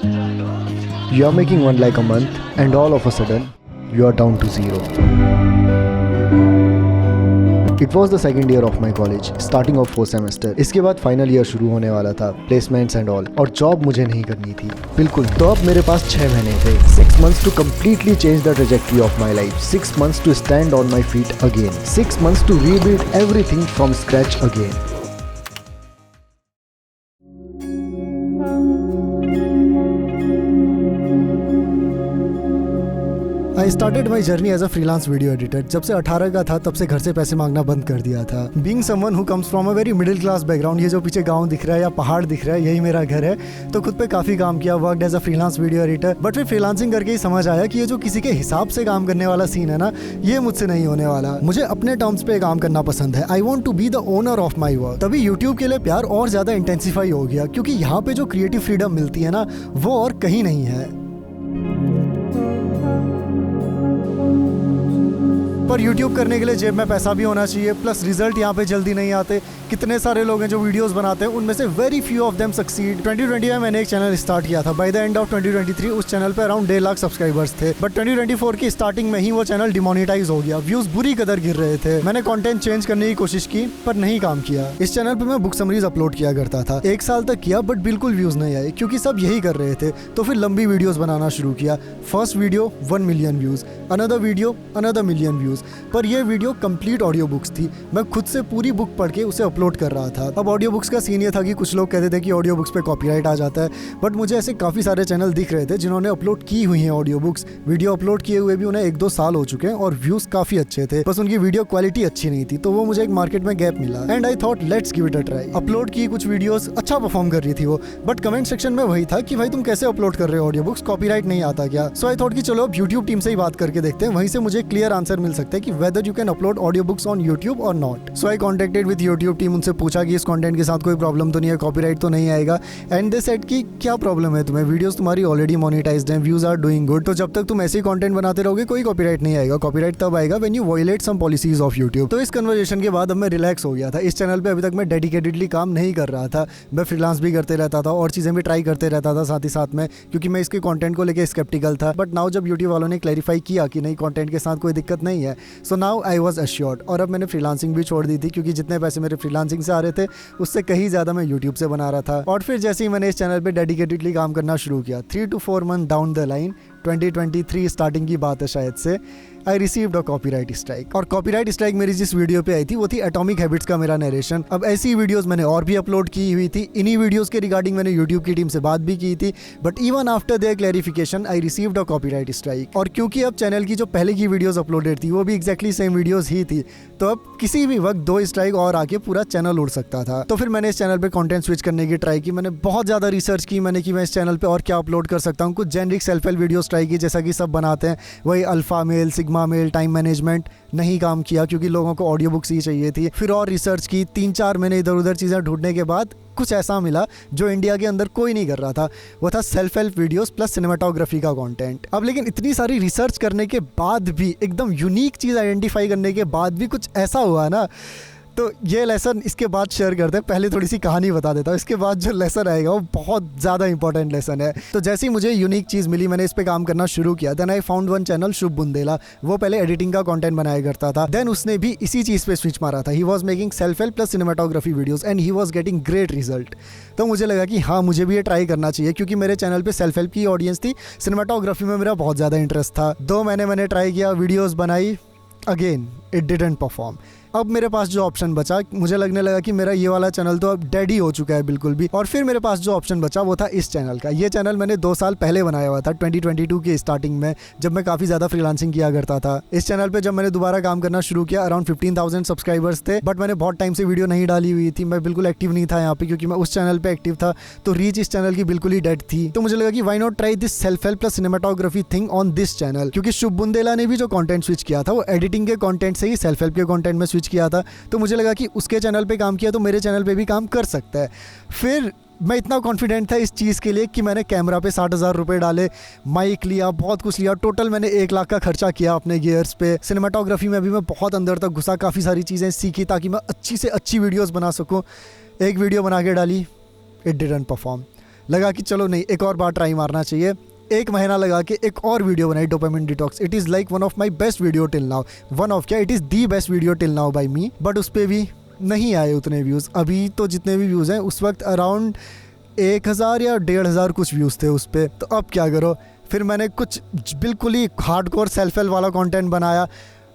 You are making 1 lakh a month and all of a sudden you are down to 0. It was the second year of my college, starting of 4th semester. इसके बाद final year शुरू होने वाला था, placements and all, और job मुझे नहीं करनी थी बिल्कुल। तो अब मेरे पास 6 महीने थे, 6 months to completely change the trajectory of my life, 6 months to stand on my feet again, 6 months to rebuild everything from scratch again. I started my journey as a freelance video editor. जब से 18 का था तब से घर से पैसे मांगना बंद कर दिया था। Being someone who comes from a very middle class background, ये जो पीछे गांव दिख रहा है या पहाड़ दिख रहा है, यही मेरा घर है। तो खुद पे काफ़ी काम किया, worked as a freelance video editor. But फिर फ्रीलांसिंग करके ही समझ आया कि ये जो किसी के हिसाब से काम करने वाला सीन है ना, ये मुझसे नहीं होने वाला। मुझे अपने टर्म्स पे काम करना पसंद है। I want to be the owner of my work. तभी यूट्यूब के लिए प्यार और ज़्यादा इंटेंसिफाई हो गया, क्योंकि यहाँ पे जो क्रिएटिव फ्रीडम मिलती है ना, वो और कहीं नहीं है। पर YouTube करने के लिए जेब में पैसा भी होना चाहिए, प्लस रिजल्ट यहाँ पे जल्दी नहीं आते। कितने सारे लोग हैं जो वीडियोस बनाते हैं, उनमें से very few of them succeed. 2020 में मैंने एक चैनल स्टार्ट किया था। बाय द एंड ऑफ 2023 उस चैनल पे अराउंड 1.5 लाख सब्सक्राइबर्स थे। बट 2024 की स्टार्टिंग में ही वो चैनल डिमोनेटाइज हो गया, व्यूज बुरी कदर गिर रहे थे। मैंने कंटेंट चेंज करने की कोशिश की पर नहीं काम किया। इस चैनल पे मैं बुक समरीज अपलोड किया करता था, 1 साल तक किया, बट बिल्कुल व्यूज नहीं आए क्योंकि सब यही कर रहे थे। तो फिर लंबी वीडियोस बनाना शुरू किया। First video 1 million views, another video another million views. पर ये वीडियो कंप्लीट ऑडियो बुक्स थी। मैं खुद से पूरी बुक पढ़ के उसे अपलोड कर रहा था। अब ऑडियो बुक्स का सीन ये था कि कुछ लोग कहते थे कि ऑडियो बुक्स पे कॉपीराइट आ जाता है, बट मुझे ऐसे काफ़ी सारे चैनल दिख रहे थे जिन्होंने अपलोड की हुई हैं ऑडियो बुक्स। वीडियो अपलोड किए हुए भी उन्हें 1-2 साल हो चुके हैं और व्यूज़ काफ़ी अच्छे थे, बस उनकी वीडियो क्वालिटी अच्छी नहीं थी। तो वो मुझे एक मार्केट में गैप मिला and I thought let's give it a try. Upload की कुछ वीडियोस, अच्छा परफॉर्म कर रही थी वो, बट कमेंट सेक्शन में वही था कि भाई तुम कैसे अपलोड कर रहे हो ऑडियो बुक्स, कॉपीराइट नहीं आता क्या? सो आई थॉट कि चलो अब यूट्यूब टीम से ही बात करके देखते हैं, वहीं से मुझे क्लियर आंसर मिल सकता है कि whether you can upload audio books on YouTube और not. So I contacted with YouTube team, उनसे पूछा कि इस कंटेंट के साथ कोई प्रॉब्लम तो नहीं है, कॉपीराइट तो नहीं आएगा? एंड दे सेड कि क्या प्रॉब्लम है तुम्हें, वीडियोस तुम्हारी ऑलरेडी मोनेटाइज्ड हैं, व्यूज आर डूइंग गुड, तो जब तक तुम ऐसे ही कंटेंट बनाते रहोगे कोई कॉपीराइट नहीं आएगा। कॉपीराइट तब आएगा when you violate some policies of YouTube. तो इस कन्वर्सेशन के बाद अब मैं रिलैक्स हो गया था। इस चैनल पे अभी तक मैं डेडिकेटेडली काम नहीं कर रहा था, मैं फ्रीलांस भी करते रहता था और चीज़ें भी ट्राई करते रहता था साथ ही साथ में, क्योंकि मैं इसके कंटेंट को लेकर स्केप्टिकल था। बट नाउ जब यूट्यूब वालों ने क्लैरिफाई किया कि नहीं, कंटेंट के साथ कोई दिक्कत नहीं है, so now I was assured. और अब मैंने फ्रीलांसिंग भी छोड़ दी थी, क्योंकि जितने पैसे मेरे फ्रीलांसिंग से आ रहे थे उससे कहीं ज़्यादा मैं यूट्यूब से बना रहा था। और फिर जैसे ही मैंने इस चैनल पे डेडिकेटेडली काम करना शुरू किया, 3 to 4 month down the line, 2023 starting की बात है शायद से, I received a copyright strike. और कॉपीराइट स्ट्राइक मेरी जिस वीडियो पे आई थी वो थी एटॉमिक हैबिट्स का मेरा नरेशन। अब ऐसी वीडियोस मैंने और भी अपलोड की हुई थी, इन्हीं वीडियोस के रिगार्डिंग मैंने यूट्यूब की टीम से बात भी की थी, but even after their clarification I received a copyright strike. और क्योंकि अब चैनल की जो पहले की वीडियोस अपलोडेड थी वो भी एक्जैक्टली सेम वीडियोस ही थी, तो अब किसी भी वक्त 2 स्ट्राइक और आके पूरा चैनल उड़ सकता था। तो फिर मैंने इस चैनल पे कंटेंट स्विच करने की ट्राई की। मैंने बहुत ज़्यादा रिसर्च की मैंने कि मैं इस चैनल पे और क्या अपलोड कर सकता हूँ। कुछ generic self help videos try की, जैसा कि सब बनाते हैं, वही alpha male, sigma male, time management, नहीं काम किया क्योंकि लोगों को ऑडियो बुक्स ही चाहिए थी। फिर और रिसर्च की, 3-4 महीने इधर उधर चीज़ें ढूंढने के बाद कुछ ऐसा मिला जो इंडिया के अंदर कोई नहीं कर रहा था, वो था self help videos plus cinematography का कंटेंट। अब लेकिन इतनी सारी रिसर्च करने के बाद भी, एकदम यूनिक चीज़ आइडेंटिफाई करने के बाद भी कुछ ऐसा हुआ ना, तो ये लेसन इसके बाद शेयर करते हैं। पहले थोड़ी सी कहानी बता देता हूँ, इसके बाद जो लेसन आएगा वो बहुत ज़्यादा इंपॉर्टेंट लेसन है। तो जैसे ही मुझे यूनिक चीज़ मिली, मैंने इस पे काम करना शुरू किया। Then I found one channel, Shubh Bundela. वो पहले एडिटिंग का कंटेंट बनाया करता था, देन उसने भी इसी चीज़ पे स्विच मारा था। He was making self help plus cinematography videos and he was getting great result. तो मुझे लगा कि हाँ, मुझे भी ये ट्राई करना चाहिए, क्योंकि मेरे चैनल पर सेल्फ हेल्प की ऑडियंस थी, सिनेमाटोग्राफी में मेरा बहुत ज़्यादा इंटरेस्ट था। 2 महीने मैंने ट्राई किया, वीडियोज़ बनाई, अगेन इट डिडंट परफॉर्म। अब मेरे पास जो ऑप्शन बचा, मुझे लगने लगा कि मेरा ये वाला चैनल तो अब डेड ही हो चुका है बिल्कुल भी। और फिर मेरे पास जो ऑप्शन बचा वो था इस चैनल का। ये चैनल मैंने 2 साल पहले बनाया हुआ था, 2022 के स्टार्टिंग में, जब मैं काफ़ी ज़्यादा फ्रीलांसिंग किया करता था। इस चैनल पे जब मैंने दोबारा काम करना शुरू किया, अराउंड 15,000 सब्सक्राइबर्स थे, बट मैंने बहुत टाइम से वीडियो नहीं डाली हुई थी। मैं बिल्कुल एक्टिव नहीं था यहाँ पे, क्योंकि मैं उस चैनल पर एक्टिव था, तो रीच इस चैनल की बिल्कुल ही डेड थी। तो मुझे लगा कि why not try this self help plus cinematography thing on this channel, क्योंकि शुभ बुंदेला ने भी जो कंटेंट स्विच किया था वो एडिटिंग के कंटेंट से ही सेल्फ हेल्प के कंटेंट में स्विच किया था। तो मुझे लगा कि उसके चैनल पे काम किया तो मेरे चैनल पे भी काम कर सकता है। फिर मैं इतना कॉन्फिडेंट था इस चीज़ के लिए कि मैंने कैमरा पे 60,000 रुपये डाले, माइक लिया, बहुत कुछ लिया। टोटल मैंने 1 लाख का खर्चा किया अपने गियर्स पे। सिनेमाटोग्राफी में भी मैं बहुत अंदर तक घुसा, काफ़ी सारी चीज़ें सीखी ताकि मैं अच्छी से अच्छी वीडियोज़ बना सकूँ। एक वीडियो बना के डाली, इट डिडंट परफॉर्म। लगा कि चलो नहीं, एक और बार ट्राई मारना चाहिए। एक महीना लगा के एक और वीडियो बनाई, dopamine detox. It is like one of my best video till now. One of क्या, it is the best video till now by me. But उस पर भी नहीं आए उतने व्यूज़। अभी तो जितने भी व्यूज़ हैं, उस वक्त अराउंड 1000 या 1500 कुछ व्यूज़ थे उस पर। तो अब क्या करो, फिर मैंने कुछ बिल्कुल ही हार्डकोर सेल्फ हेल्प वाला कंटेंट बनाया,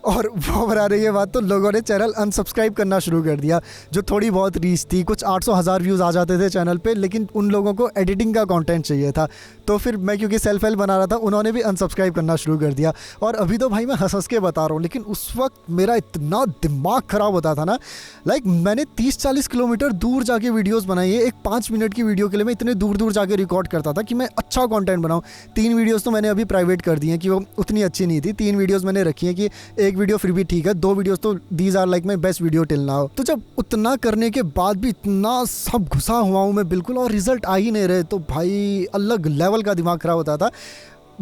और वो बना रही है बात, तो लोगों ने चैनल अनसब्सक्राइब करना शुरू कर दिया। जो थोड़ी बहुत रीच थी, कुछ 800-1000 व्यूज़ आ जाते थे चैनल पे, लेकिन उन लोगों को एडिटिंग का कंटेंट चाहिए था। तो फिर मैं क्योंकि सेल्फ हेल्प बना रहा था, उन्होंने भी अनसब्सक्राइब करना शुरू कर दिया। और अभी तो भाई मैं हंस के बता रहा हूँ, लेकिन उस वक्त मेरा इतना दिमाग ख़राब होता था ना। लाइक मैंने 30-40 किलोमीटर दूर जाके वीडियोज़ बनाई है। एक 5 मिनट की वीडियो के लिए मैं इतने दूर दूर जाके रिकॉर्ड करता था कि मैं अच्छा कंटेंट बनाऊँ। 3 वीडियोज़ तो मैंने अभी प्राइवेट कर दी हैं कि वो उतनी अच्छी नहीं थी। 3 वीडियोज़ मैंने रखी हैं कि एक वीडियो फिर भी ठीक है, 2 वीडियोस तो these are like my best video till now. तो जब उतना करने के बाद भी इतना सब घुसा हुआ हूँ मैं बिल्कुल, और रिजल्ट आ ही नहीं रहे, तो भाई अलग लेवल का दिमाग खराब होता था।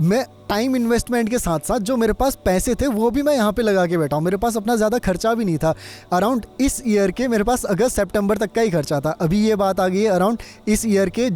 मैं टाइम इन्वेस्टमेंट के साथ साथ जो मेरे पास पैसे थे वो भी मैं यहाँ पे लगा के बैठा हूँ। मेरे पास अपना ज़्यादा खर्चा भी नहीं था। अराउंड इस ईयर के मेरे पास अगस्त सितंबर तक का ही खर्चा था। अभी ये बात आ गई है अराउंड इस ईयर के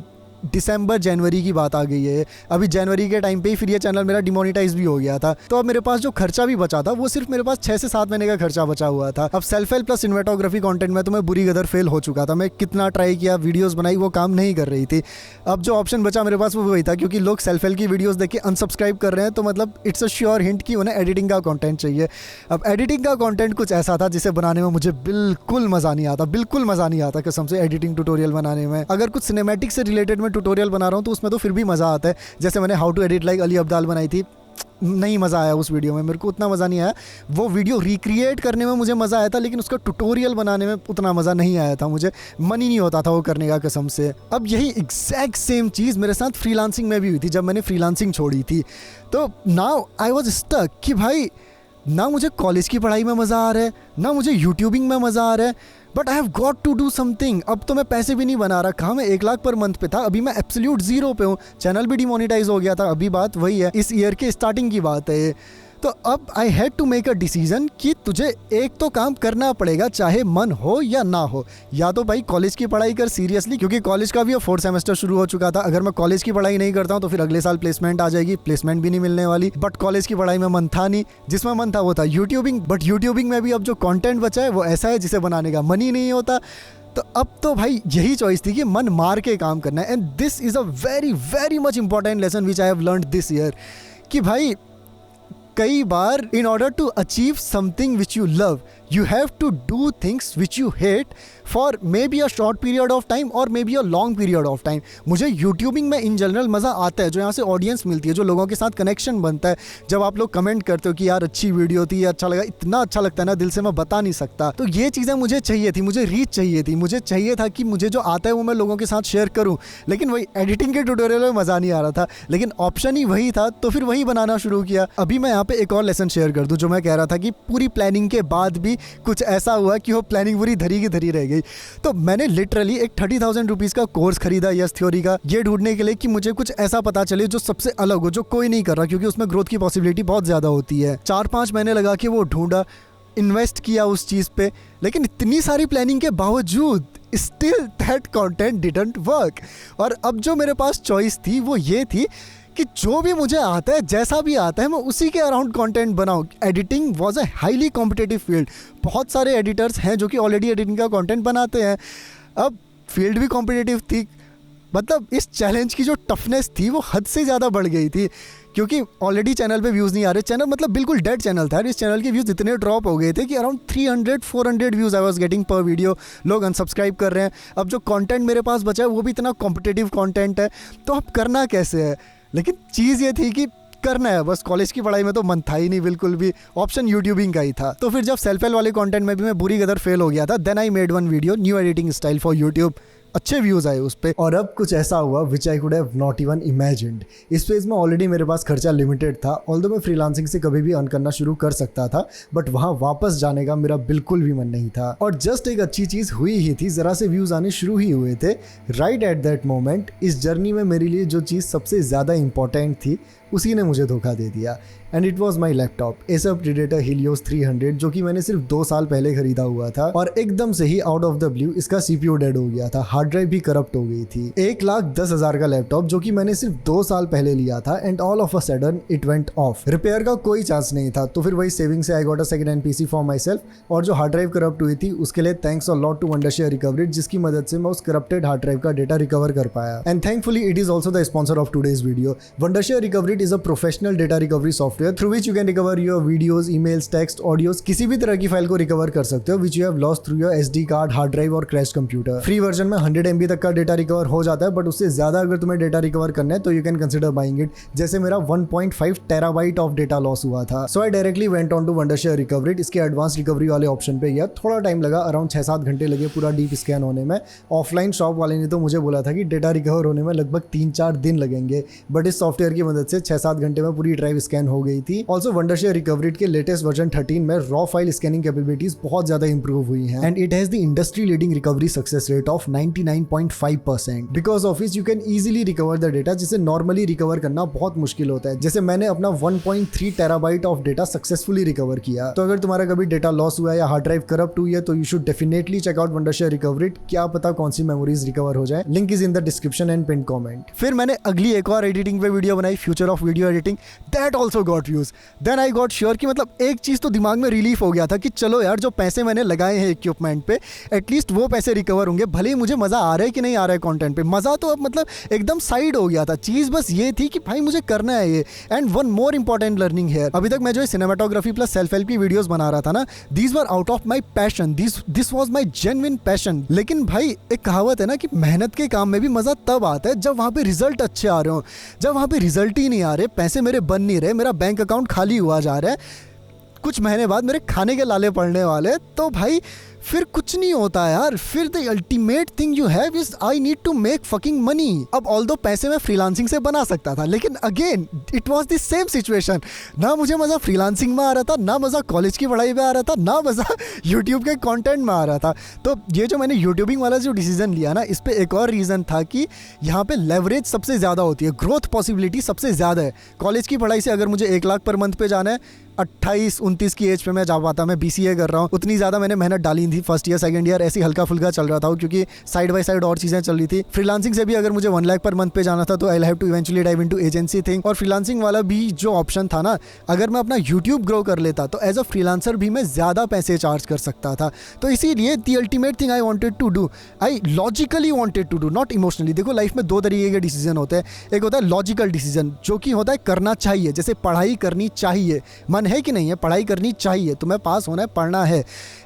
दिसंबर जनवरी की बात आ गई है। अभी जनवरी के टाइम पे ही फिर ये चैनल मेरा डिमोनेटाइज भी हो गया था। तो अब मेरे पास जो खर्चा भी बचा था वो सिर्फ मेरे पास 6 से 7 महीने का खर्चा बचा हुआ था। अब self help plus cinematography content में तो मैं बुरी कदर फेल हो चुका था। मैं कितना ट्राई किया, वीडियोस बनाई, वो काम नहीं कर रही थी। अब जो ऑप्शन बचा मेरे पास वो वही था, क्योंकि लोग सेल्फ हेल्प की वीडियोस देख के अनसब्सक्राइब कर रहे हैं, तो मतलब इट्स अ श्योर हिंट कि उन्हें एडिटिंग का कंटेंट चाहिए। अब एडिटिंग का कंटेंट कुछ ऐसा था जिसे बनाने में मुझे बिल्कुल मज़ा नहीं आता, बिल्कुल मज़ा नहीं आता कसम से एडिटिंग ट्यूटोरियल बनाने में। अगर कुछ सिनेमैटिक से रिलेटेड मैं ट्यूटोरियल बना रहा हूँ तो उसमें तो फिर भी मज़ा आता है। जैसे मैंने how to edit like Ali Abdaal बनाई थी, नहीं मज़ा आया उस वीडियो में, मेरे को उतना मज़ा नहीं आया। वो वीडियो रिक्रिएट करने में मुझे मज़ा आया था, लेकिन उसका ट्यूटोरियल बनाने में उतना मज़ा नहीं आया था। मुझे मन ही नहीं होता था वो करने का कसम से। अब यही एग्जैक्ट सेम चीज़ मेरे साथ फ्रीलांसिंग में भी हुई थी जब मैंने फ्रीलांसिंग छोड़ी थी। तो नाउ आई वॉज स्टक कि भाई ना मुझे कॉलेज की पढ़ाई में मज़ा आ रहा है, ना मुझे यूट्यूबिंग में मज़ा आ रहा है, but I have got to do something. अब तो मैं पैसे भी नहीं बना रहा। कहाँ मैं 1 लाख पर मंथ पे था, अभी मैं एब्सोल्यूट 0 पे हूँ। चैनल भी डिमोनेटाइज हो गया था। अभी बात वही है, इस ईयर के स्टार्टिंग की बात है ये। तो अब I had to make a decision कि तुझे एक तो काम करना पड़ेगा, चाहे मन हो या ना हो। या तो भाई कॉलेज की पढ़ाई कर सीरियसली, क्योंकि कॉलेज का भी अब 4th सेमेस्टर शुरू हो चुका था। अगर मैं कॉलेज की पढ़ाई नहीं करता हूँ तो फिर अगले साल प्लेसमेंट आ जाएगी, प्लेसमेंट भी नहीं मिलने वाली। बट कॉलेज की पढ़ाई में मन था नहीं, जिसमें मन था वो था यूट्यूबिंग। बट यूट्यूबिंग में भी अब जो कॉन्टेंट बचा है वो ऐसा है जिसे बनाने का मन ही नहीं होता। तो अब तो भाई यही चॉइस थी कि मन मार के काम करना है। And this is a very very much important lesson which I have learned this year, कि भाई कई बार in order to achieve something which you love you have to do things which you hate for maybe a short period of time और maybe a long period of time. मुझे YouTubing में in general मज़ा आता है, जो यहाँ से audience मिलती है, जो लोगों के साथ कनेक्शन बनता है। जब आप लोग कमेंट करते हो कि यार अच्छी वीडियो थी, अच्छा लगा, इतना अच्छा लगता है ना, दिल से मैं बता नहीं सकता। तो ये चीज़ें मुझे चाहिए थी, मुझे रीच चाहिए थी, मुझे चाहिए था कि मुझे जो आता है वो मैं लोगों के साथ शेयर करूँ। लेकिन वही एडिटिंग के ट्यूटोरियल में मज़ा नहीं आ रहा था, लेकिन ऑप्शन ही वही था, तो फिर वही बनाना शुरू किया। अभी मैं यहाँ पे एक और लेसन शेयर कर दूँ, जो मैं कह रहा था कि पूरी प्लानिंग के बाद भी कुछ ऐसा हुआ कि वो प्लानिंग पूरी धरी की धरी रह गई। तो मैंने लिटरली एक 30,000 रुपीज़ का कोर्स खरीदा यस थ्योरी का, ये ढूंढने के लिए कि मुझे कुछ ऐसा पता चले जो सबसे अलग हो, जो कोई नहीं कर रहा, क्योंकि उसमें ग्रोथ की पॉसिबिलिटी बहुत ज़्यादा होती है। 4-5 महीने लगा के वो ढूंढा, इन्वेस्ट किया उस चीज़ पे, लेकिन इतनी सारी प्लानिंग के बावजूद still that content didn't work. और अब जो मेरे पास चॉइस थी वो ये थी कि जो भी मुझे आता है, जैसा भी आता है, मैं उसी के अराउंड कंटेंट बनाऊं। Editing was a highly competitive field. बहुत सारे एडिटर्स हैं जो कि ऑलरेडी एडिटिंग का कंटेंट बनाते हैं। अब फील्ड भी कॉम्पिटिटिव थी, मतलब इस चैलेंज की जो टफनेस थी वो हद से ज़्यादा बढ़ गई थी, क्योंकि ऑलरेडी चैनल पे व्यूज़ नहीं आ रहे। चैनल मतलब बिल्कुल डेड चैनल था। इस चैनल के व्यूज़ इतने ड्रॉप हो गए थे कि around 300-400 views I was getting पर वीडियो। लोग अनसब्सक्राइब कर रहे हैं। अब जो कंटेंट मेरे पास बचा है वो भी इतना कॉम्पिटिटिव कंटेंट है, तो अब करना कैसे है। लेकिन चीज़ ये थी कि करना है बस। कॉलेज की पढ़ाई में तो मन था ही नहीं बिल्कुल भी, ऑप्शन यूट्यूबिंग का ही था। तो फिर जब सेल्फ हेल्प वाले कंटेंट में भी मैं बुरी कदर फेल हो गया था, then I made one video, new editing style for YouTube. अच्छे व्यूज़ आए उस पर। और अब कुछ ऐसा हुआ which I could have not even imagined. इस फेज़ में ऑलरेडी मेरे पास खर्चा लिमिटेड था, ऑल्दो मैं फ्रीलांसिंग से कभी भी अर्न करना शुरू कर सकता था, बट वहाँ वापस जाने का मेरा बिल्कुल भी मन नहीं था। और जस्ट एक अच्छी चीज़ हुई ही थी, ज़रा से व्यूज़ आने शुरू ही हुए थे। राइट एट दैट मोमेंट इस जर्नी में मेरे लिए जो चीज़ सबसे ज़्यादा इंपॉर्टेंट थी उसी ने मुझे धोखा दे दिया। And it was my laptop Acer predator Helios 300 जो कि मैंने सिर्फ 2 साल पहले खरीदा हुआ था, और एकदम से ही आउट ऑफ द ब्लू इसका CPU डेड हो गया था, हार्ड ड्राइव भी करप्ट हो गई थी। 1,10,000 का लैपटॉप जो कि मैंने सिर्फ 2 साल पहले लिया था, and all of a sudden it went of. Repair का कोई चांस नहीं था, तो फिर वही सेविंग से I got a second hand PC for my self, और जो हार्ड ड्राइव करप्ट हुई थी उसके लिए thanks a lot to Wondershare recovery, जिसकी मदद से मैं उस करप्टेड हार्ड ड्राइव का डेटा रिकवर कर पाया। And thankfully it is also the sponsor of today's video. Wondershare recovery is a professional data recovery software through which you can recover your videos, emails, text, audios, किसी भी तरह की file को recover कर सकते हो which you have lost through your SD card, hard drive और crash computer. Free version में 100 MB तक का डेटा रिकवर हो जाता है, बट उससे ज्यादा अगर तुम्हें डेटा रिकवर करना है तो you can consider buying it. जैसे मेरा 1.5 टेराबाइट ऑफ डेटा लॉस हुआ था, so I directly went on to Wondershare recovery. इसके एडवांस रिकवरी वाले ऑप्शन पे गया, थोड़ा टाइम लगा, अराउंड 6-7 घंटे लगे पूरा डीप स्कैन होने में। ऑफलाइन शॉप वाले ने तो मुझे बोला था कि डेटा रिकवर होने में लगभग 3-4 दिन लगेंगे, बट इस सॉफ्टवेयर की मदद से 6-7 घंटे में पूरी ड्राइव स्कैन हो गई थी। ऑल्सो वंडरशेयर रिकवरी के लेटेस्ट वर्जन 13 में रॉ फाइल स्कैनिंग कैपेबिलिटीज बहुत ज्यादा इंप्रूव हुई हैं, and it has the industry leading recovery success rate of 99.5%। Because of it you can easily recover the data, जिसे नॉर्मली रिकवर करना बहुत मुश्किल होता है। जैसे मैंने अपना 1.3 terabyte of data successfully recover किया। तो अगर तुम्हारा कभी डेटा लॉस हुआ है या हार्ड ड्राइव करप्ट हुई है तो you should definitely check out Wondershare recovery. क्या पता कौन सी मेमोरीज रिकवर हो जाए। Link is in the description and pin comment. फिर मैंने अगली एक और एडिटिंग पे वीडियो बनाई, future of video editing, that also got views. Then I got sure कि मतलब एक चीज तो दिमाग में रिलीफ हो गया था कि चलो यार जो पैसे मैंने लगाए हैं इक्विपमेंट पे एटलीस्ट वो पैसे रिकवर होंगे, भले ही मुझे मजा आ रहा है कि नहीं आ रहा है कंटेंट पे। मजा तो अब मतलब एकदम साइड हो गया था, चीज बस ये थी कि भाई मुझे करना है ये। And one more important learning here, अभी तक मैं जो सिनेमाटोग्राफी प्लस सेल्फ हेल्प की वीडियोस बना रहा था ना, these were out of my passion, this was my genuine passion. लेकिन भाई एक कहावत है ना कि मेहनत के काम में भी मजा तब आता है जब वहां पे रिजल्ट अच्छे आ रहे हो। जब वहां पे रिजल्ट ही नहीं आ रहे, पैसे मेरे बन नहीं रहे, मेरा बैंक अकाउंट खाली हुआ जा रहा है, कुछ महीने बाद मेरे खाने के लाले पड़ने वाले, तो भाई फिर कुछ नहीं होता यार। फिर the ultimate thing you have is I need to make fucking money. अब ऑल्दो पैसे मैं फ्रीलांसिंग से बना सकता था, लेकिन again it was the same situation. ना मुझे मजा फ्रीलांसिंग में आ रहा था, ना मजा कॉलेज की पढ़ाई में आ रहा था, ना मजा यूट्यूब के कंटेंट में आ रहा था। तो ये जो मैंने यूट्यूबिंग वाला जो डिसीजन लिया ना, इस पे एक और रीज़न था कि यहाँ पे लेवरेज सबसे ज़्यादा होती है, ग्रोथ पॉसिबिलिटी सबसे ज़्यादा है। कॉलेज की पढ़ाई से अगर मुझे 1 लाख पर मंथ पे जाना है, 28-29 की एज पे मैं जा पाता। मैं BCA कर रहा हूँ, उतनी ज़्यादा मैंने मेहनत डाली थी। फर्स्ट ईयर सेकंड ईयर ऐसी हल्का फुल्का चल रहा था, क्योंकि साइड बाय साइड और चीज़ें चल रही थी। फ्रीलांसिंग से भी अगर मुझे 1 लाख पर मंथ पे जाना था तो I have to eventually dive into agency thing. और फ्रीलांसिंग वाला भी जो ऑप्शन था ना, अगर मैं अपना यूट्यूब ग्रो कर लेता तो एज अ फ्रीलांसर भी मैं ज़्यादा पैसे चार्ज कर सकता था। तो इसीलिए the ultimate thing I wanted to do, I logically wanted to do, not emotionally. देखो लाइफ में 2 तरीके के डिसीजन होते हैं। एक होता है लॉजिकल डिसीजन, जो कि होता है करना चाहिए, जैसे पढ़ाई करनी चाहिए, मन है कि नहीं है, पढ़ाई करनी चाहिए, तुम्हें पास होना है, पढ़ना है।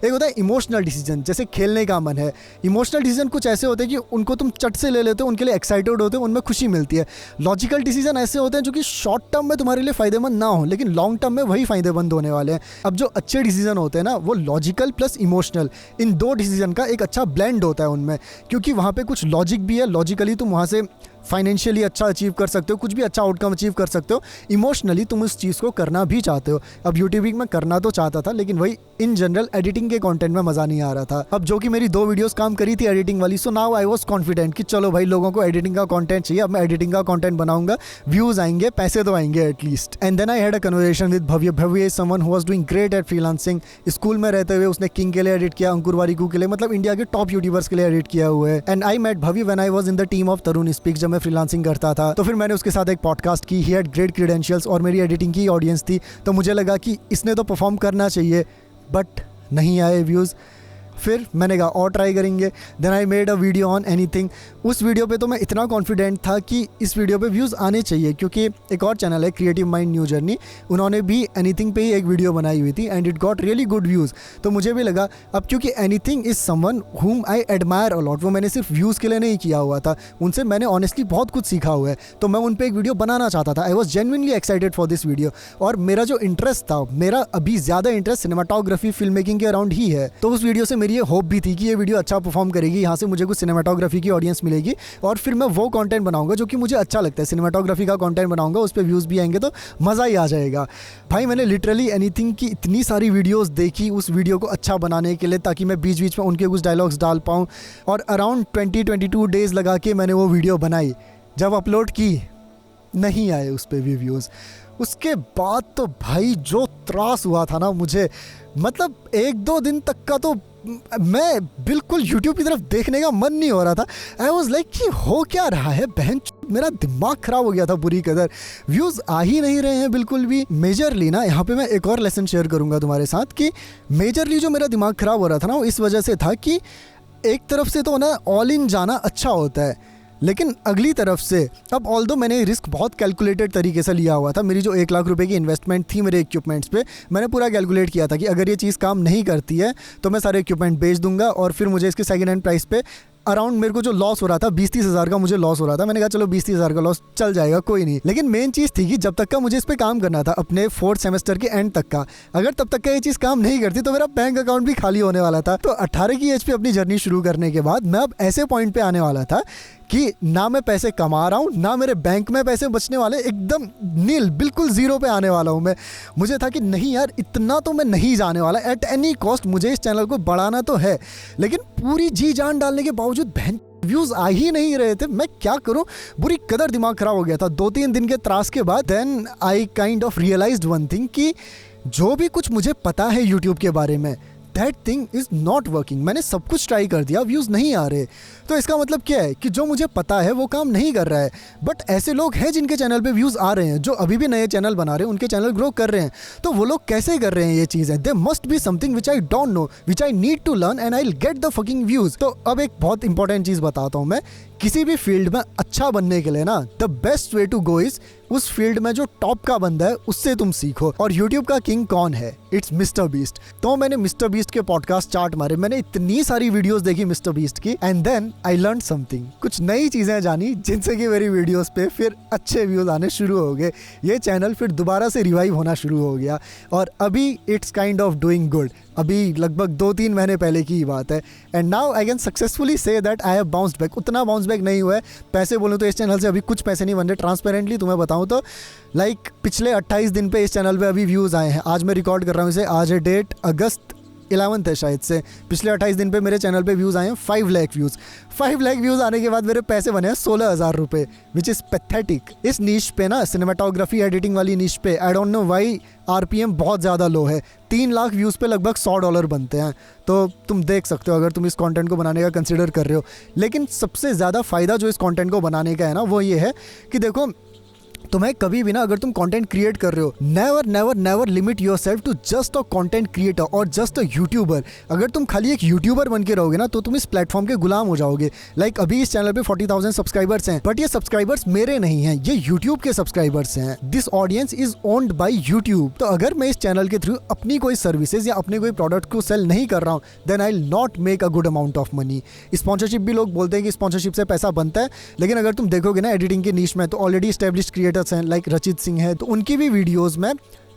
एक होता है इमोशनल डिसीजन, जैसे खेलने का मन है। इमोशनल डिसीजन कुछ ऐसे होते हैं कि उनको तुम चट से ले लेते हो, उनके लिए एक्साइटेड होते हो, उनमें खुशी मिलती है। लॉजिकल डिसीजन ऐसे होते हैं जो कि शॉर्ट टर्म में तुम्हारे लिए फायदेमंद ना हो, लेकिन लॉन्ग टर्म में वही फायदेमंद होने वाले हैं। अब जो अच्छे डिसीजन होते हैं ना, वो लॉजिकल प्लस इमोशनल, इन 2 डिसीजन का एक अच्छा ब्लेंड होता है उनमें, क्योंकि वहाँ पे कुछ लॉजिक भी है। लॉजिकली तुम वहाँ से फाइनेंशियली अच्छा अचीव कर सकते हो, कुछ भी अच्छा आउटकम अचीव कर सकते हो। इमोशनली तुम उस चीज़ को करना भी चाहते हो। अब यूट्यूबिंग में करना तो चाहता था, लेकिन वही इन जनरल एडिटिंग के कंटेंट में मज़ा नहीं आ रहा था। अब जो कि मेरी 2 वीडियोस काम करी थी एडिटिंग वाली, so now I was confident कि चलो भाई लोगों को एडिटिंग का कंटेंट चाहिए, अब मैं एडिटिंग का कंटेंट बनाऊंगा, व्यूज़ आएंगे, पैसे तो आएंगे at least. And then I had a conversation with Bhavya. Bhavya is someone who was doing great at freelancing. School में रहते हुए उसने किंग के लिए एडिट किया, अंकुर वारिकू के लिए, मतलब इंडिया के टॉप यूट्यूबर्स के लिए एडिट किया हुआ है। And I met Bhavya when I was in the team of Tarun speak, जब मैं फ्रीलांसिंग करता था। तो फिर मैंने उसके साथ एक पॉडकास्ट की। ही हैड ग्रेट क्रेडेंशियल्स और मेरी एडिटिंग की ऑडियंस थी, तो मुझे लगा कि इसने तो परफॉर्म करना चाहिए, बट नहीं आए व्यूज़। फिर मैंने कहा और ट्राई करेंगे। Then I made a video on anything. उस वीडियो पे तो मैं इतना कॉन्फिडेंट था कि इस वीडियो पे व्यूज़ आने चाहिए, क्योंकि एक और चैनल है क्रिएटिव माइंड न्यू जर्नी, उन्होंने भी एनीथिंग पे ही एक वीडियो बनाई हुई थी and it got really good views. तो मुझे भी लगा, अब क्योंकि एनीथिंग इज़ समवन हुम आई एडमायर अलॉट, वो मैंने सिर्फ व्यूज़ के लिए नहीं किया हुआ था, उनसे मैंने ऑनेस्टली बहुत कुछ सीखा हुआ है, तो मैं उन पर एक वीडियो बनाना चाहता था। I was genuinely excited for this video. और मेरा जो इंटरेस्ट था, मेरा अभी ज़्यादा इंटरेस्ट सिनेमाटोग्राफी फिल्म मेकिंग के अराउंड ही है, तो उस वीडियो से मेरी ये होप भी थी कि ये वीडियो अच्छा परफॉर्म करेगी, यहाँ से मुझे कुछ सिनेमाटोग्राफी की ऑडियंस मिलेगी और फिर मैं वो कंटेंट बनाऊंगा जो कि मुझे अच्छा लगता है। सिनेमाटोग्राफी का कंटेंट बनाऊंगा, उस पर व्यूज़ भी आएंगे तो मज़ा ही आ जाएगा। भाई मैंने लिटरली एनीथिंग की इतनी सारी वीडियोस देखी उस वीडियो को अच्छा बनाने के लिए, ताकि मैं बीच बीच में उनके कुछ डायलॉग्स डाल पाऊँ, और अराउंड 20-22 डेज़ लगा के मैंने वो वीडियो बनाई। जब अपलोड की नहीं आए उस पर भी व्यूज़। उसके बाद तो भाई जो त्रास हुआ था ना मुझे, मतलब 1-2 दिन तक का तो मैं बिल्कुल YouTube की तरफ देखने का मन नहीं हो रहा था। आई वॉज लाइक कि हो क्या रहा है बहन, मेरा दिमाग खराब हो गया था बुरी कदर। व्यूज़ आ ही नहीं रहे हैं बिल्कुल भी। मेजरली ना यहाँ पे मैं एक और लेसन शेयर करूँगा तुम्हारे साथ कि मेजरली जो मेरा दिमाग खराब हो रहा था ना वो इस वजह से था कि एक तरफ से तो ना ऑल इन जाना अच्छा होता है, लेकिन अगली तरफ से अब ऑल्दो मैंने रिस्क बहुत कैलकुलेटेड तरीके से लिया हुआ था। मेरी जो 1 लाख रुपए की इन्वेस्टमेंट थी मेरे इक्विपमेंट्स पे, मैंने पूरा कैलकुलेट किया था कि अगर ये चीज़ काम नहीं करती है तो मैं सारे इक्विपमेंट बेच दूंगा और फिर मुझे इसके सेकेंड हैंड प्राइस पे अराउंड मेरे को जो लॉस हो रहा था 20-30 हज़ार का मुझे लॉस हो रहा था। मैंने कहा चलो 20-30 हज़ार का लॉस चल जाएगा, कोई नहीं। लेकिन मेन चीज़ थी कि जब तक का मुझे इस पे काम करना था अपने 4th सेमेस्टर के एंड तक का, अगर तब तक का ये चीज़ काम नहीं करती तो मेरा बैंक अकाउंट भी खाली होने वाला था। तो 18 की एज पे अपनी जर्नी शुरू करने के बाद मैं अब ऐसे पॉइंट पे आने वाला था कि ना मैं पैसे कमा रहा हूँ, ना मेरे बैंक में पैसे बचने वाले, एकदम नील, बिल्कुल ज़ीरो पे आने वाला हूँ मैं। मुझे था कि नहीं यार, इतना तो मैं नहीं जाने वाला, एट एनी कॉस्ट मुझे इस चैनल को बढ़ाना तो है। लेकिन पूरी जी जान डालने के बावजूद बहन व्यूज़ आ ही नहीं रहे थे। मैं क्या करूं, बुरी कदर दिमाग खराब हो गया था। 2-3 दिन के त्रास के बाद then I kind of realised one thing कि जो भी कुछ मुझे पता है यूट्यूब के बारे में, that thing is not working. मैंने सब कुछ ट्राई कर दिया, व्यूज़ नहीं आ रहे। तो इसका मतलब क्या है कि जो मुझे पता है वो काम नहीं कर रहा है। बट ऐसे लोग हैं जिनके चैनल पे व्यूज़ आ रहे हैं, जो अभी भी नए चैनल बना रहे हैं, उनके चैनल ग्रो कर रहे हैं। तो वो लोग कैसे कर रहे हैं ये चीज़ें? They must be something which I don't know, which I need to learn and I will get the fucking views. तो अब एक बहुत इंपॉर्टेंट चीज़ बताता हूँ मैं, किसी भी फील्ड में अच्छा बनने के लिए ना the best way to go is उस फील्ड में जो टॉप का बंदा है उससे तुम सीखो। और यूट्यूब का किंग कौन है? It's Mr Beast. तो मैंने मिस्टर बीस्ट के पॉडकास्ट चार्ट मारे, मैंने इतनी सारी वीडियोस देखी मिस्टर बीस्ट की, and then I learn something. कुछ नई चीज़ें जानी जिनसे कि मेरी वीडियोस पे फिर अच्छे व्यूज़ आने शुरू हो गए। ये चैनल फिर दोबारा से रिवाइव होना शुरू हो गया और अभी it's kind of doing good. अभी लगभग 2-3 महीने पहले की ही बात है, and now I can successfully say that I have bounced back. उतना बाउंस बैक नहीं हुआ है, पैसे बोलूँ तो इस चैनल से अभी कुछ पैसे नहीं बन रहे। ट्रांसपेरेंटली तुम्हें बताऊँ तो लाइक पिछले 28 दिन पे इस चैनल पे अभी व्यूज़ आए हैं। आज मैं रिकॉर्ड कर रहा हूँ इसे, आज है डेट अगस्त 11 है शायद से। पिछले 28 दिन पे मेरे चैनल पे व्यूज़ आए हैं 5 लाख व्यूज़। 5 लाख व्यूज़ आने के बाद मेरे पैसे बने हैं 16,000 रुपये, विच इज़ पैथेटिक। इस नीश पे ना, सिनेमाटोग्राफी एडिटिंग वाली नीश पे, आई डोंट नो वाई RPM बहुत ज़्यादा लो है। 3 लाख व्यूज़ पे लगभग $100 बनते हैं। तो तुम देख सकते हो अगर तुम इस कंटेंट को बनाने का कंसिडर कर रहे हो। लेकिन सबसे ज़्यादा फ़ायदा जो इस कंटेंट को बनाने का है ना, वो ये है कि देखो, तुम्हें कभी भी ना, अगर तुम कंटेंट क्रिएट कर रहे हो, never never never limit yourself to just a content creator और जस्ट अ यूट्यूबर। अगर तुम खाली एक यूट्यूबर बन के रहोगे ना तो तुम इस प्लेटफॉर्म के गुलाम हो जाओगे। लाइक अभी इस चैनल पे 40,000 सब्सक्राइबर्स हैं, बट ये सब्सक्राइबर्स मेरे नहीं हैं, ये यूट्यूब के सब्सक्राइबर्स हैं। This audience is owned by YouTube. तो अगर मैं इस चैनल के थ्रू अपनी कोई सर्विसेज या अपने कोई प्रोडक्ट को सेल नहीं कर रहा हूँ, then I will not make a good amount of money. Sponsorship भी लोग बोलते हैं कि स्पॉन्सरशिप से पैसा बनता है, लेकिन अगर तुम देखोगे ना एडिटिंग के नीश में, तो ऑलरेडी एस्टेब्लिश्ड क्रिएटर्स हैं लाइक रचित सिंह है, तो उनकी भी वीडियोस में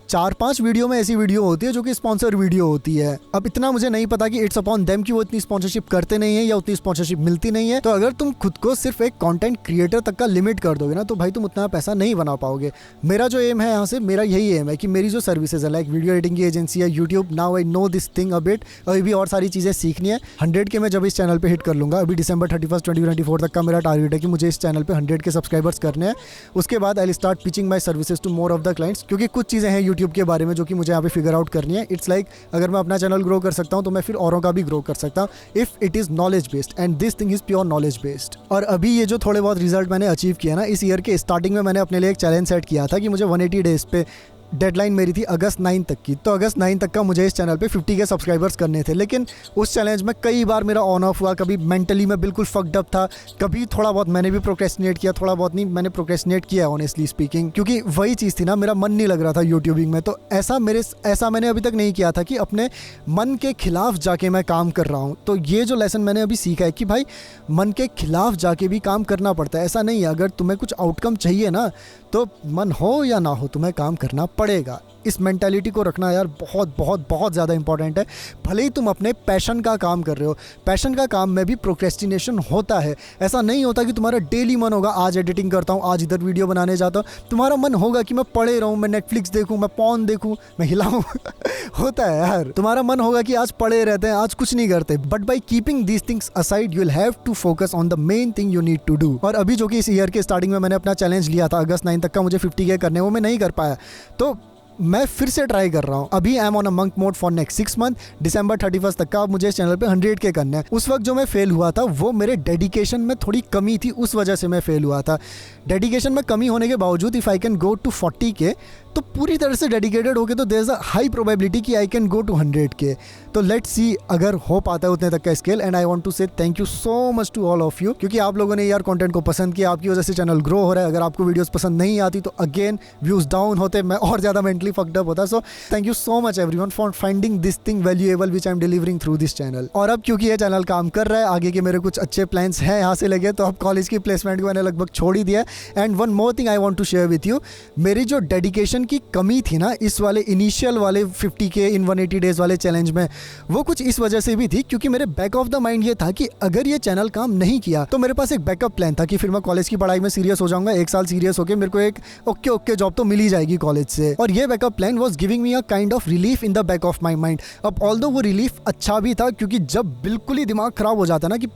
4-5 वीडियो में ऐसी वीडियो होती है जो कि स्पॉन्सर वीडियो होती है। अब इतना मुझे नहीं पता कि इट्स अपॉन देम कि वो इतनी स्पॉन्सरशिप करते नहीं है या उतनी स्पॉन्सरशिप मिलती नहीं है। तो अगर तुम खुद को सिर्फ एक कंटेंट क्रिएटर तक का लिमिट कर दोगे ना, तो भाई तुम उतना पैसा नहीं बना पाओगे। मेरा जो एम है यहाँ से, मेरा यही एम है कि मेरी जो सर्विसेज है लाइक वीडियो एडिटिंग की एजेंसी है, YouTube, now I know this thing a bit, अभी भी और सारी चीज़ें सीखनी है। 100 के मैं जब इस चैनल पर हिट कर लूँगा, अभी December 31, 2024 तक का मेरा टारगेट है कि मुझे इस चैनल पर 100 के सब्सक्राइबर्स करने हैं। उसके बाद I will start pitching my services to more of the clients, क्योंकि कुछ चीज़ें हैं यूट्यूब के बारे में जो कि मुझे यहाँ पे फिगर आउट करनी है। इट्स लाइक अगर मैं अपना चैनल ग्रो कर सकता हूँ तो मैं फिर औरों का भी ग्रो कर सकता हूँ, if it is knowledge based, and this thing is pure knowledge based. और अभी ये जो थोड़े बहुत रिजल्ट मैंने अचीव किया ना, इस ईयर के स्टार्टिंग में मैंने अपने लिए एक चैलेंज सेट किया था कि मुझे 180 डेज पे डेडलाइन मेरी थी अगस्त 9 तक की। तो अगस्त 9 तक का मुझे इस चैनल पे 50 के सब्सक्राइबर्स करने थे। लेकिन उस चैलेंज में कई बार मेरा ऑन ऑफ हुआ, कभी मेंटली मैं बिल्कुल फक्ड अप था, कभी थोड़ा बहुत मैंने भी प्रोक्रेस्टिनेट किया, थोड़ा बहुत नहीं, मैंने प्रोक्रेस्टिनेट किया ऑनेस्टली स्पीकिंग, क्योंकि वही चीज़ थी ना, मेरा मन नहीं लग रहा था यूट्यूबिंग में। तो ऐसा मैंने अभी तक नहीं किया था कि अपने मन के खिलाफ जाके मैं काम कर रहा हूँ। तो ये जो लेसन मैंने अभी सीखा है कि भाई मन के खिलाफ जाके भी काम करना पड़ता है। ऐसा नहीं है, अगर तुम्हें कुछ आउटकम चाहिए ना, तो मन हो या ना हो तुम्हें काम करना पड़ेगा। इस मेंटालिटी को रखना यार बहुत बहुत बहुत ज़्यादा इंपॉर्टेंट है। भले ही तुम अपने पैशन का काम कर रहे हो, पैशन का काम में भी प्रोक्रेस्टिनेशन होता है। ऐसा नहीं होता कि तुम्हारा डेली मन होगा आज एडिटिंग करता हूँ, आज इधर वीडियो बनाने जाता हूँ। तुम्हारा मन होगा कि मैं पढ़े रहूँ, मैं नेटफ्लिक्स देखूँ, मैं पॉर्न देखूँ, मैं हिलाऊँ होता है यार। तुम्हारा मन होगा कि आज पढ़े रहते हैं, आज कुछ नहीं करते। But by keeping these things aside you will have to focus on the main thing you need to do. और अभी जो कि इस ईयर के स्टार्टिंग में मैंने अपना चैलेंज लिया था अगस्त 9 तक का मुझे 50K करने, वो मैं नहीं कर पाया, तो मैं फिर से ट्राई कर रहा हूँ। अभी I am on a monk mode for next 6 month. December 31 तक का मुझे इस चैनल पे 100K करना है। उस वक्त जो मैं फेल हुआ था वो मेरे डेडिकेशन में थोड़ी कमी थी, उस वजह से मैं फेल हुआ था। डेडिकेशन में कमी होने के बावजूद if I can go to 40K, तो पूरी तरह से डेडिकेटेड हो गए तो there is a high probability कि I can go to 100K। तो लेट्स सी अगर हो पाता है उतने तक का scale. And I want to say thank you so much to all of you, क्योंकि आप लोगों ने यार कंटेंट को पसंद किया, आपकी वजह से चैनल ग्रो हो रहा है। अगर आपको वीडियोस पसंद नहीं आती तो अगेन व्यूज डाउन होते, मैं और ज़्यादा मेंटली फक्ड अप होता। So thank you so much everyone for finding this thing valuable which I M delivering through this channel. और अब क्योंकि ये चैनल काम कर रहा है, आगे के मेरे कुछ अच्छे प्लान्स हैं यहाँ से लगे, तो अब कॉलेज की प्लेसमेंट को मैंने लगभग छोड़ ही दिया। And one more thing I want to share with you, मेरी जो डेडिकेशन की कमी थी ना इस वाले इनिशियल वाले 50K इन 180 डेज वाले चैलेंज में, वो कुछ इस वजह से भी थी क्योंकि मेरे बैक ऑफ द माइंड ये था कि अगर ये चैनल काम नहीं किया तो मेरे पास एक बैकअप प्लान था कि फिर मैं कॉलेज की पढ़ाई में सीरियस हो जाऊंगा, 1 साल सीरियस होकर मेरे को एक ओके जॉब तो मिल ही जाएगी कॉलेज से। और ये backup plan was giving me a kind of relief in the back of my mind. अब ऑल्दो वो रिलीफ अच्छा भी था, क्योंकि जब बिल्कुल ही दिमाग खराब हो जाता ना कि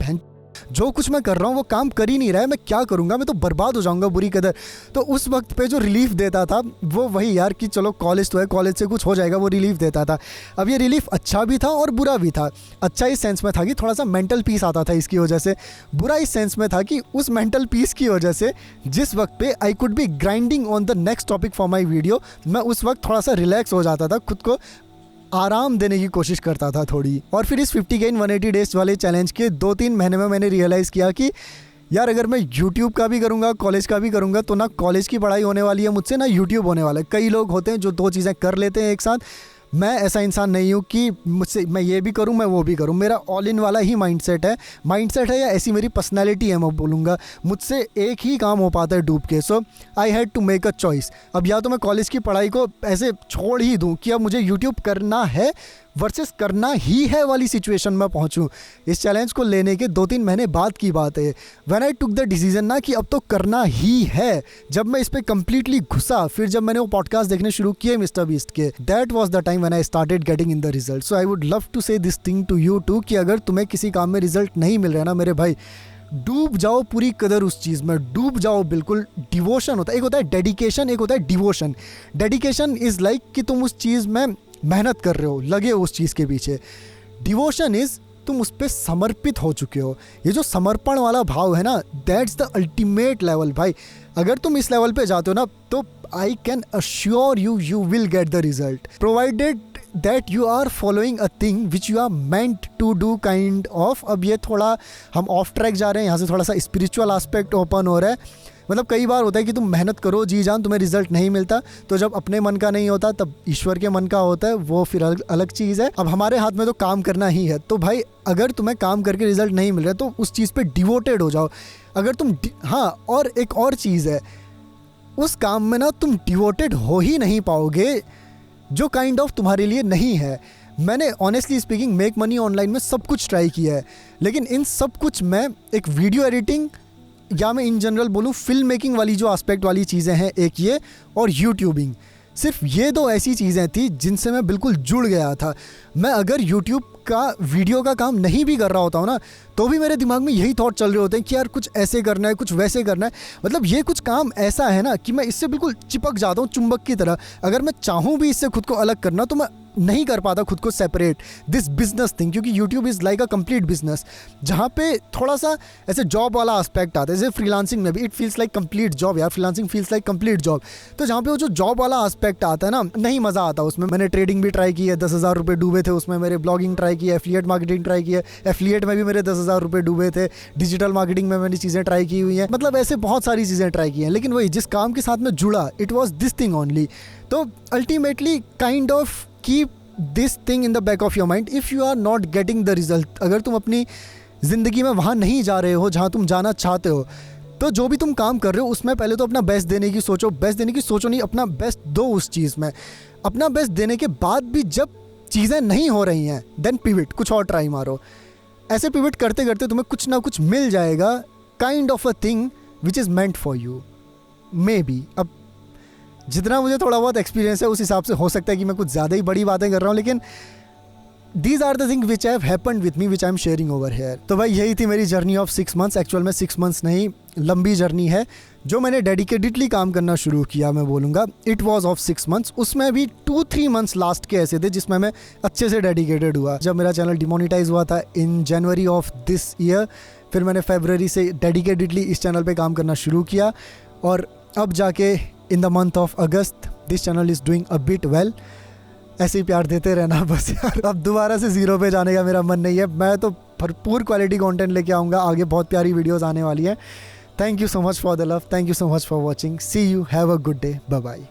जो कुछ मैं कर रहा हूँ वो काम कर ही नहीं रहा है, मैं क्या करूँगा, मैं तो बर्बाद हो जाऊँगा बुरी कदर, तो उस वक्त पे जो रिलीफ देता था वो वही यार कि चलो कॉलेज तो है, कॉलेज से कुछ हो जाएगा, वो रिलीफ देता था। अब ये रिलीफ अच्छा भी था और बुरा भी था। अच्छा इस सेंस में था कि थोड़ा सा मेंटल पीस आता था इसकी वजह से, बुरा इस सेंस में था कि उस मेंटल पीस की वजह से जिस वक्त पे I could be grinding on the next topic for my video, मैं उस वक्त थोड़ा सा रिलैक्स हो जाता था, खुद को आराम देने की कोशिश करता था थोड़ी। और फिर इस 50K इन 180 डेज वाले चैलेंज के 2-3 महीने में मैंने रियलाइज़ किया कि यार अगर मैं YouTube का भी करूँगा, कॉलेज का भी करूँगा, तो ना कॉलेज की पढ़ाई होने वाली है मुझसे, ना YouTube होने वाला है। कई लोग होते हैं जो 2 चीज़ें कर लेते हैं एक साथ। मैं ऐसा इंसान नहीं हूँ कि मुझसे मैं ये भी करूँ मैं वो भी करूँ। मेरा ऑल इन वाला ही माइंडसेट है या ऐसी मेरी पर्सनैलिटी है, मैं बोलूँगा। मुझसे एक ही काम हो पाता है डूब के। So I had to make a choice. अब या तो मैं कॉलेज की पढ़ाई को ऐसे छोड़ ही दूँ कि अब मुझे यूट्यूब करना है वर्सेस करना ही है वाली सिचुएशन में पहुंचूं। इस चैलेंज को लेने के 2-3 महीने बाद की बात है, when I took the decision ना कि अब तो करना ही है। जब मैं इस पे कम्प्लीटली घुसा, फिर जब मैंने वो पॉडकास्ट देखने शुरू किए मिस्टर बीस्ट के, that was the time when I started getting in the result. So I would love to say this thing to you too कि अगर तुम्हें किसी काम में रिजल्ट नहीं मिल रहा है ना मेरे भाई, डूब जाओ पूरी कदर उस चीज़ में, डूब जाओ बिल्कुल। डिवोशन होता है, एक होता है डेडिकेशन, एक होता है डिवोशन। डेडिकेशन इज़ लाइक कि तुम उस चीज़ में मेहनत कर रहे हो, लगे हो उस चीज़ के पीछे। डिवोशन इज़ तुम उस पर समर्पित हो चुके हो। ये जो समर्पण वाला भाव है ना, दैट्स द अल्टीमेट लेवल भाई। अगर तुम इस लेवल पे जाते हो ना, तो I can assure you will get the result, provided that you are following a thing which you are meant to do kind of. अब ये थोड़ा हम ऑफ ट्रैक जा रहे हैं, यहाँ से थोड़ा सा स्पिरिचुअल एस्पेक्ट ओपन हो रहा है। मतलब कई बार होता है कि तुम मेहनत करो जी जान, तुम्हें रिजल्ट नहीं मिलता, तो जब अपने मन का नहीं होता तब ईश्वर के मन का होता है, वो फिर अलग चीज़ है। अब हमारे हाथ में तो काम करना ही है। तो भाई अगर तुम्हें काम करके रिजल्ट नहीं मिल रहा तो उस चीज़ पे डिवोटेड हो जाओ। अगर तुम हाँ, और एक और चीज़ है, उस काम में ना तुम डिवोटेड हो ही नहीं पाओगे जो काइंड ऑफ तुम्हारे लिए नहीं है। मैंने honestly speaking make money online में सब कुछ ट्राई किया है, लेकिन इन सब कुछ में एक वीडियो एडिटिंग, या मैं इन जनरल बोलूँ फिल्म मेकिंग वाली जो एस्पेक्ट वाली चीज़ें हैं एक ये, और यूट्यूबिंग, सिर्फ ये 2 ऐसी चीज़ें थी जिनसे मैं बिल्कुल जुड़ गया था। मैं अगर यूट्यूब का वीडियो का काम नहीं भी कर रहा होता हूँ ना, तो भी मेरे दिमाग में यही थॉट चल रहे होते हैं कि यार कुछ ऐसे करना है, कुछ वैसे करना है। मतलब ये कुछ काम ऐसा है ना कि मैं इससे बिल्कुल चिपक जाता हूँ चुंबक की तरह। अगर मैं चाहूँ भी इससे खुद को अलग करना तो मैं नहीं कर पाता खुद को सेपरेट दिस बिजनेस थिंग, क्योंकि YouTube is like a complete business, जहाँ पे थोड़ा सा ऐसे जॉब वाला एस्पेक्ट आता है। जैसे फ्रीलांसिंग में भी it feels like complete job, यार freelancing feels like complete job. तो जहाँ पे वो जो जॉब वाला एस्पेक्ट आता है ना, नहीं मज़ा आता उसमें। मैंने ट्रेडिंग भी ट्राई की है, 10,000 रुपये डूबे थे उसमें। मेरे ब्लॉगिंग ट्राई की है, एफिलिएट मार्केटिंग ट्राई की है, एफिलिएट में भी मेरे 10,000 रुपये डूबे थे। डिजिटल मार्केटिंग में मैंने चीज़ें ट्राई की हुई हैं, मतलब ऐसे बहुत सारी चीज़ें ट्राई की हैं। लेकिन वही जिस काम के साथ में जुड़ा, it was this thing only. तो ultimately kind of keep this thing in the back of your mind if you are not getting the result. अगर तुम अपनी ज़िंदगी में वहाँ नहीं जा रहे हो जहाँ तुम जाना चाहते हो, तो जो भी तुम काम कर रहे हो उसमें पहले तो अपना बेस्ट देने की सोचो, बेस्ट देने की सोचो नहीं, अपना बेस्ट दो उस चीज़ में। अपना बेस्ट देने के बाद भी जब चीज़ें नहीं हो रही हैं देन पिवट, कुछ और ट्राई मारो। ऐसे पिवट करते करते तुम्हें कुछ ना कुछ मिल जाएगा, kind of a thing which is meant for you may be. अब जितना मुझे थोड़ा बहुत एक्सपीरियंस है उस हिसाब से हो सकता है कि मैं कुछ ज़्यादा ही बड़ी बातें कर रहा हूँ, लेकिन these are the thing which have happened with me, which I am sharing over here. तो भाई यही थी मेरी जर्नी ऑफ 6 मंथ्स। एक्चुअल में 6 मंथ्स नहीं, लंबी जर्नी है जो मैंने डेडिकेटेडली काम करना शुरू किया। मैं बोलूँगा इट वॉज ऑफ 6 मंथ्स। उसमें भी 2-3 मंथ्स लास्ट के ऐसे थे जिसमें मैं अच्छे से डेडिकेटेड हुआ। जब मेरा चैनल डिमोनिटाइज हुआ था इन जनवरी ऑफ दिस ईयर, फिर मैंने फरवरी से डेडिकेटेडली इस चैनल पे काम करना शुरू किया, और अब जाके in the month of August this channel is doing a bit well. ऐसे ही प्यार देते रहना बस यार। अब दोबारा से ज़ीरो पे जाने का मेरा मन नहीं है। मैं तो भरपूर क्वालिटी कंटेंट लेके आऊँगा, आगे बहुत प्यारी वीडियोस आने वाली हैं। Thank you so much for the love, thank you so much for watching, see you, have a good day, bye bye.